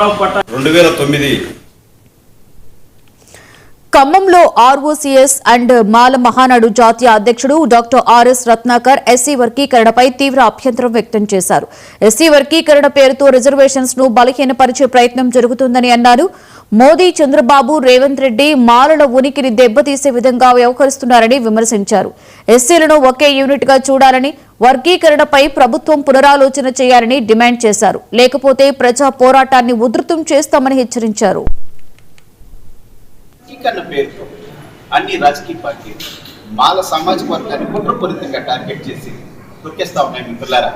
2009 ఖమ్మంలో ఆర్ఓసీఎస్ అండ్ మాల మహానాడు జాతీయ అధ్యక్షుడు డాక్టర్ ఆర్ఎస్ రత్నాకర్ ఎస్సీ వర్గీకరణపై తీవ్ర అభ్యంతరం వ్యక్తం చేశారు. ఎస్సీ వర్గీకరణ పేరుతో రిజర్వేషన్స్ ను బలహీనపరిచే ప్రయత్నం జరుగుతుందని అన్నారు. మోదీ, చంద్రబాబు, రేవంత్ రెడ్డి మాలల ఉనికిని దెబ్బతీసే విధంగా వ్యవహరిస్తున్నారని విమర్శించారు. ఎస్సీలను ఒకే యూనిట్ గా చూడాలని, వర్గీకరణపై ప్రభుత్వం పునరాలోచన చేయాలని డిమాండ్ చేశారు. లేకపోతే ప్రజా పోరాటాన్ని ఉధృతం చేస్తామని హెచ్చరించారు. పేరుతో అన్ని రాజకీయ పార్టీలు మాల సామాజిక వర్గాన్ని కుట్రపూరితంగా టార్గెట్ చేసి తొక్కేస్తా ఉన్నాయి మిత్రులారా.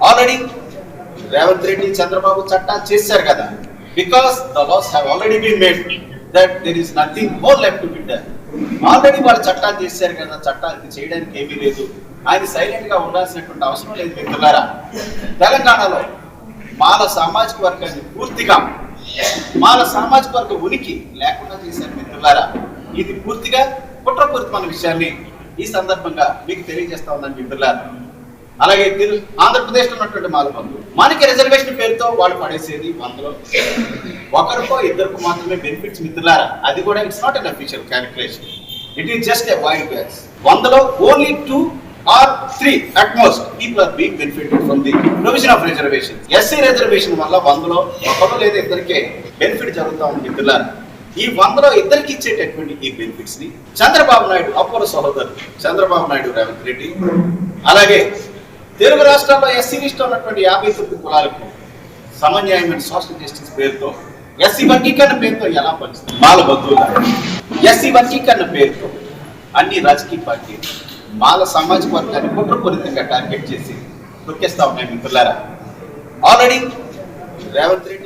ఆల్రెడీ రేవంత్ రెడ్డి, చంద్రబాబు చట్టాలు చేశారు కదా. Because the laws have already been made that there is nothing more left to be done. Already వాళ్ళు చట్టాలు చేశారు కదా, చట్టాలు చేయడానికి ఏమీ లేదు. ఆయన సైలెంట్ గా ఉండాల్సినటువంటి అవసరం లేదు మిత్రులారా. తెలంగాణలో మాల సామాజిక వర్గాన్ని పూర్తిగా మాల సామాజిక వర్గ ఉనికి లేకుండా చేశారు మిత్రులారా. ఇది పూర్తిగా కుట్రపూరితమైన విషయాన్ని ఈ సందర్భంగా మీకు తెలియజేస్తా ఉన్నాను మిత్రులారా. అలాగే ఆంధ్రప్రదేశ్ లో ఉన్నటువంటి మాల బంధువులు మనకి రిజర్వేషన్ పేరుతో వాళ్ళు పడేసేది 100లో ఒకరికో ఇద్దరికి మాత్రమే బెనిఫిట్స్ మిత్రులారా. అది కూడా it's not an official calculation, it is just a wild guess. 100లో only 2 or 3 at most people are being benefited from the provision of reservations. SC reservation వల్ల 100లో ఒకరు లేదా ఇద్దరికే బెనిఫిట్ జరుగుతా ఉంది మిత్రులారా. ఈ 100లో ఇద్దరికి ఇచ్చేటటువంటి ఈ బెనిఫిట్స్ ని చంద్రబాబు నాయుడు, అపూర్వ సహోదరులు చంద్రబాబు నాయుడు, రేవంత్ రెడ్డి, అలాగే తెలుగు రాష్ట్రాల్లో ఎస్సీ లిస్ట్ ఉన్నటువంటి 59 కులాలకు సమన్యాయమైన సోషల్ జస్టిస్ పేరుతో ఎస్సీ వర్గీకరణ పేరుతో ఎలా పంచుతుంది మాల బంధువులు. ఎస్సీ వర్గీకరణ పేరుతో అన్ని రాజకీయ పార్టీలు మాల సామాజిక వర్గాన్ని కుట్రపూరితంగా టార్గెట్ చేసి తొక్కేస్తా ఉన్నాయి మిత్రులారా. ఆల్రెడీ రేవంత్ రెడ్డి